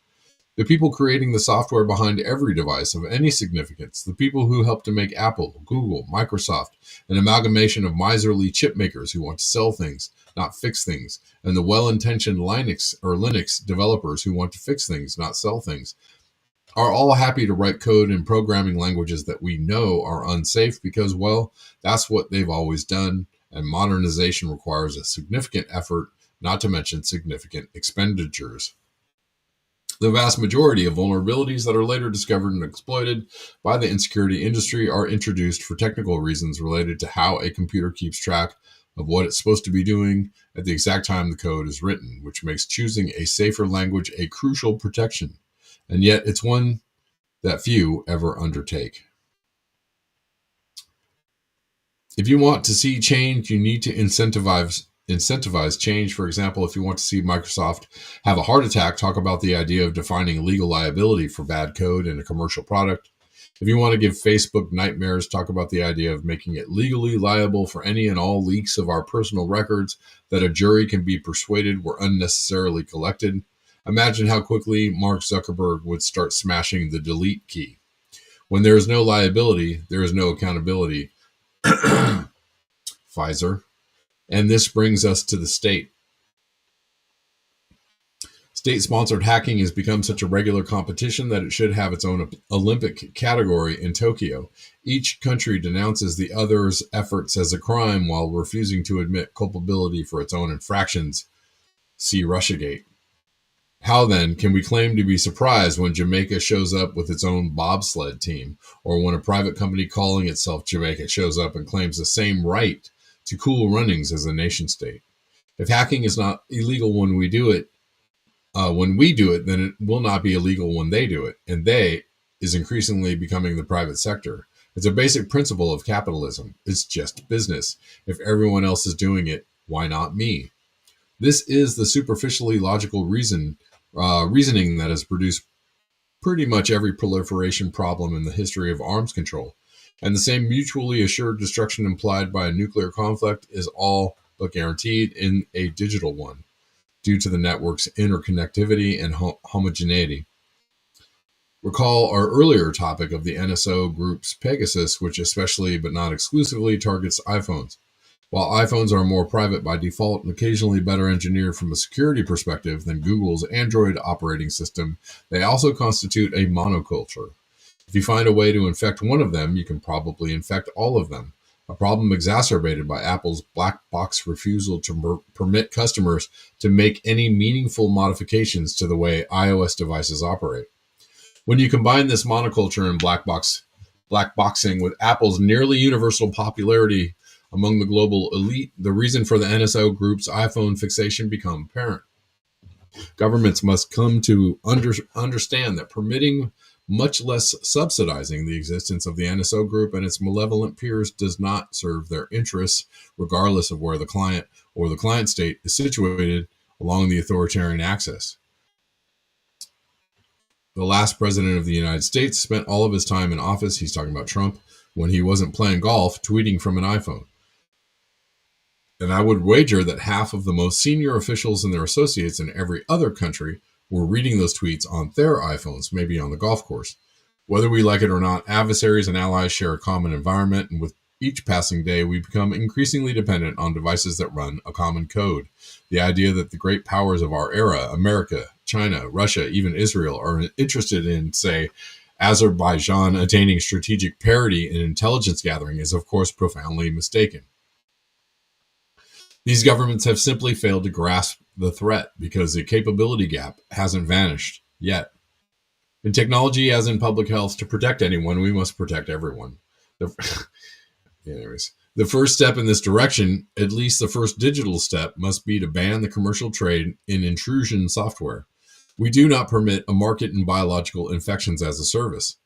The people creating the software behind every device of any significance, the people who helped to make Apple, Google, Microsoft, an amalgamation of miserly chip makers who want to sell things, not fix things, and the well-intentioned Linux developers who want to fix things, not sell things, are all happy to write code in programming languages that we know are unsafe because, well, that's what they've always done, and modernization requires a significant effort, not to mention significant expenditures. The vast majority of vulnerabilities that are later discovered and exploited by the insecurity industry are introduced for technical reasons related to how a computer keeps track of what it's supposed to be doing at the exact time the code is written, which makes choosing a safer language a crucial protection. And yet it's one that few ever undertake. If you want to see change, you need to incentivize change. For example, if you want to see Microsoft have a heart attack, talk about the idea of defining legal liability for bad code in a commercial product. If you want to give Facebook nightmares, talk about the idea of making it legally liable for any and all leaks of our personal records that a jury can be persuaded were unnecessarily collected. Imagine how quickly Mark Zuckerberg would start smashing the delete key. When there is no liability, there is no accountability. Pfizer. And this brings us to the state. State-sponsored hacking has become such a regular competition that it should have its own Olympic category in Tokyo. Each country denounces the other's efforts as a crime while refusing to admit culpability for its own infractions. See Russiagate. How then can we claim to be surprised when Jamaica shows up with its own bobsled team, or when a private company calling itself Jamaica shows up and claims the same right to cool runnings as a nation state? If hacking is not illegal when we do it, then it will not be illegal when they do it, and they is increasingly becoming the private sector. It's a basic principle of capitalism. It's just business. If everyone else is doing it, why not me? This is the superficially logical reasoning that has produced pretty much every proliferation problem in the history of arms control. And the same mutually assured destruction implied by a nuclear conflict is all but guaranteed in a digital one, due to the network's interconnectivity and homogeneity. Recall our earlier topic of the NSO group's Pegasus, which especially but not exclusively targets iPhones. While iPhones are more private by default and occasionally better engineered from a security perspective than Google's Android operating system, they also constitute a monoculture. If you find a way to infect one of them, you can probably infect all of them. A problem exacerbated by Apple's black box refusal to permit customers to make any meaningful modifications to the way iOS devices operate. When you combine this monoculture and black boxing with Apple's nearly universal popularity among the global elite, the reason for the NSO group's iPhone fixation become apparent. Governments must come to understand that permitting, much less subsidizing, the existence of the NSO group and its malevolent peers does not serve their interests, regardless of where the client or the client state is situated along the authoritarian axis. The last president of the United States spent all of his time in office, he's talking about Trump, when he wasn't playing golf, tweeting from an iPhone. And I would wager that half of the most senior officials and their associates in every other country were reading those tweets on their iPhones, maybe on the golf course. Whether we like it or not, adversaries and allies share a common environment, and with each passing day, we become increasingly dependent on devices that run a common code. The idea that the great powers of our era, America, China, Russia, even Israel, are interested in, say, Azerbaijan attaining strategic parity in intelligence gathering is, of course, profoundly mistaken. These governments have simply failed to grasp the threat because the capability gap hasn't vanished yet. In technology, as in public health, to protect anyone, we must protect everyone. Anyways, the first step in this direction, at least the first digital step, must be to ban the commercial trade in intrusion software. We do not permit a market in biological infections as a service,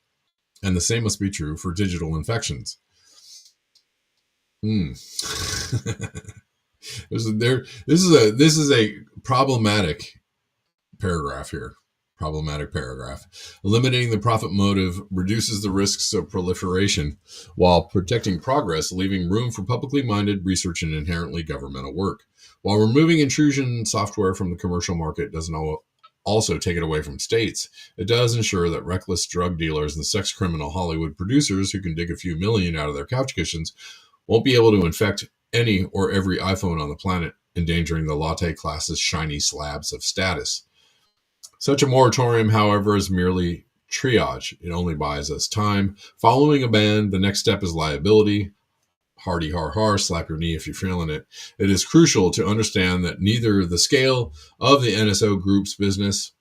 and the same must be true for digital infections. This is a problematic paragraph here. Problematic paragraph. Eliminating the profit motive reduces the risks of proliferation while protecting progress, leaving room for publicly minded research and inherently governmental work. While removing intrusion software from the commercial market doesn't also take it away from states, it does ensure that reckless drug dealers and sex criminal Hollywood producers who can dig a few million out of their couch cushions won't be able to infect any or every iPhone on the planet, endangering the latte class's shiny slabs of status. Such a moratorium, however, is merely triage. It only buys us time. Following a ban, the next step is liability. Hardy har har, slap your knee if you're feeling it. It is crucial to understand that neither the scale of the NSO group's business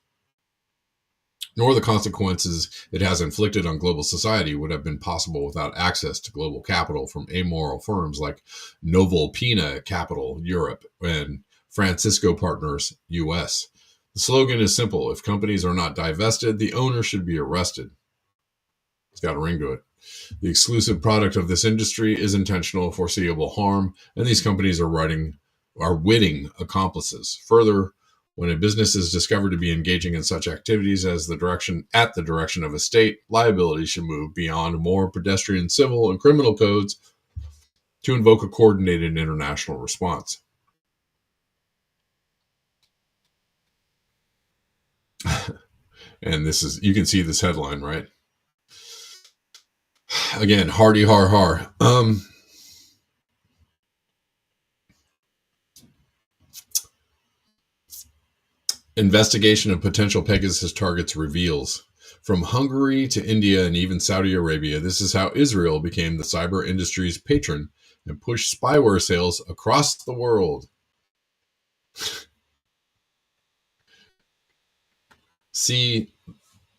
nor the consequences it has inflicted on global society would have been possible without access to global capital from amoral firms like Novel Pina Capital Europe and Francisco Partners US. The slogan is simple. If companies are not divested, the owner should be arrested. It's got a ring to it. The exclusive product of this industry is intentional, foreseeable harm, and these companies are witting accomplices. Further, when a business is discovered to be engaging in such activities at the direction of a state, liability should move beyond more pedestrian civil and criminal codes to invoke a coordinated international response. And this is, you can see this headline, right? Again, hardy har har. Investigation of potential Pegasus targets reveals. From Hungary to India and even Saudi Arabia, this is how Israel became the cyber industry's patron and pushed spyware sales across the world. See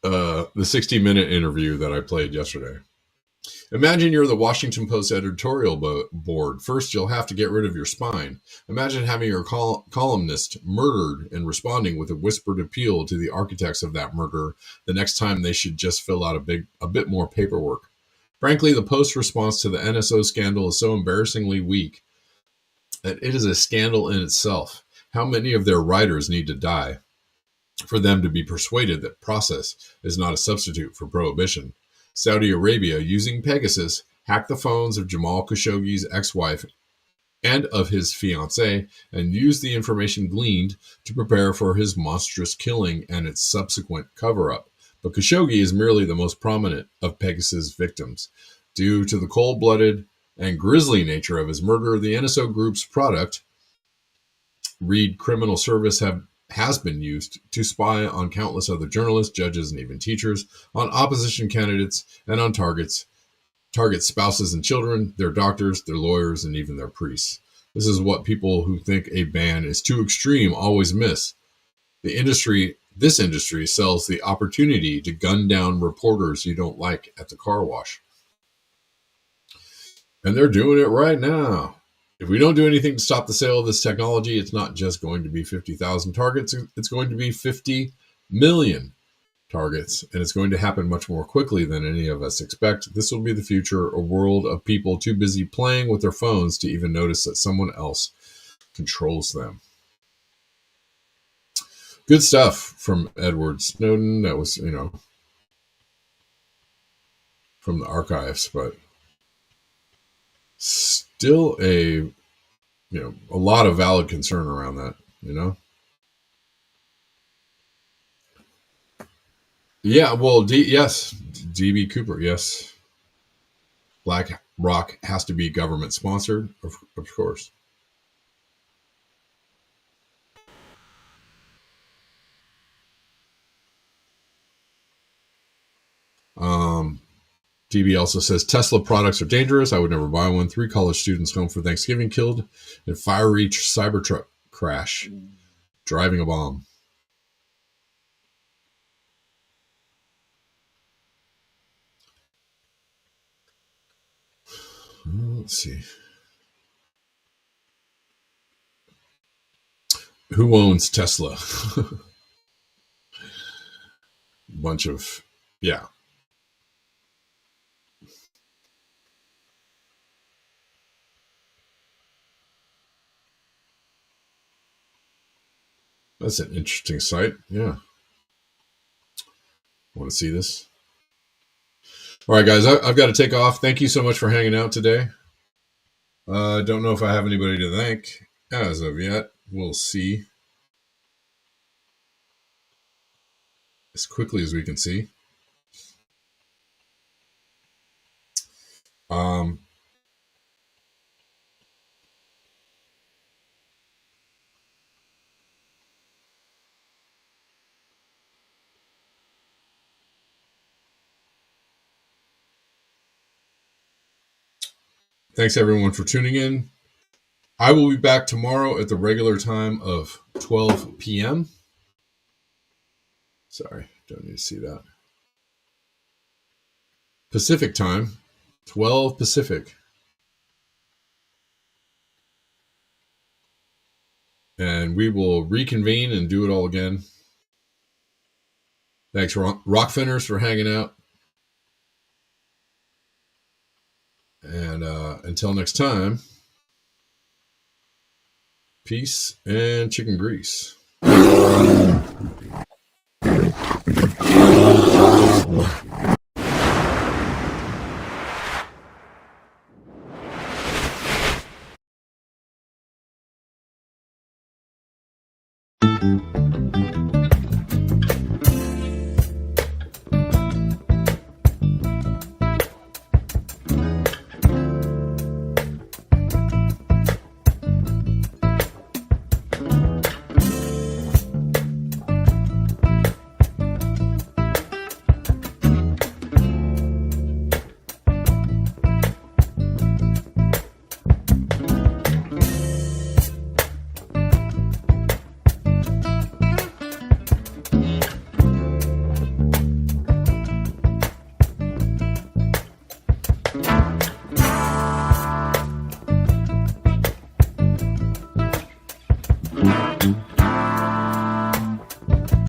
the 60-minute interview that I played yesterday. Imagine you're the Washington Post editorial board. First, you'll have to get rid of your spine. Imagine having your columnist murdered and responding with a whispered appeal to the architects of that murder the next time they should just fill out a bit more paperwork. Frankly, the Post response to the NSO scandal is so embarrassingly weak that it is a scandal in itself. How many of their writers need to die for them to be persuaded that process is not a substitute for prohibition? Saudi Arabia, using Pegasus, hacked the phones of Jamal Khashoggi's ex-wife and of his fiancée, and used the information gleaned to prepare for his monstrous killing and its subsequent cover-up. But Khashoggi is merely the most prominent of Pegasus' victims. Due to the cold-blooded and grisly nature of his murder, the NSO Group's product, Reed Criminal Service, has been used to spy on countless other journalists, judges, and even teachers, on opposition candidates, and on targets spouses and children, their doctors, their lawyers, and even their priests. This is what people who think a ban is too extreme always miss. This industry sells the opportunity to gun down reporters you don't like at the car wash. And they're doing it right now. If we don't do anything to stop the sale of this technology, it's not just going to be 50,000 targets. It's going to be 50 million targets, and it's going to happen much more quickly than any of us expect. This will be the future, a world of people too busy playing with their phones to even notice that someone else controls them. Good stuff from Edward Snowden. That was, from the archives, but still a lot of valid concern around that, Yeah, well, yes, DB Cooper, yes. BlackRock has to be government sponsored, of course. DB also says Tesla products are dangerous. I would never buy one. 3 college students home for Thanksgiving killed in a fiery Cybertruck crash, driving a bomb. Let's see. Who owns Tesla? Bunch of, yeah. That's an interesting site. Yeah. Want to see this? All right, guys, I've got to take off. Thank you so much for hanging out today. I don't know if I have anybody to thank as of yet. We'll see. As quickly as we can see. Thanks, everyone, for tuning in. I will be back tomorrow at the regular time of 12 p.m. Sorry, don't need to see that. Pacific time, 12 Pacific. And we will reconvene and do it all again. Thanks, Rockfinners, for hanging out. And until next time, peace and chicken grease.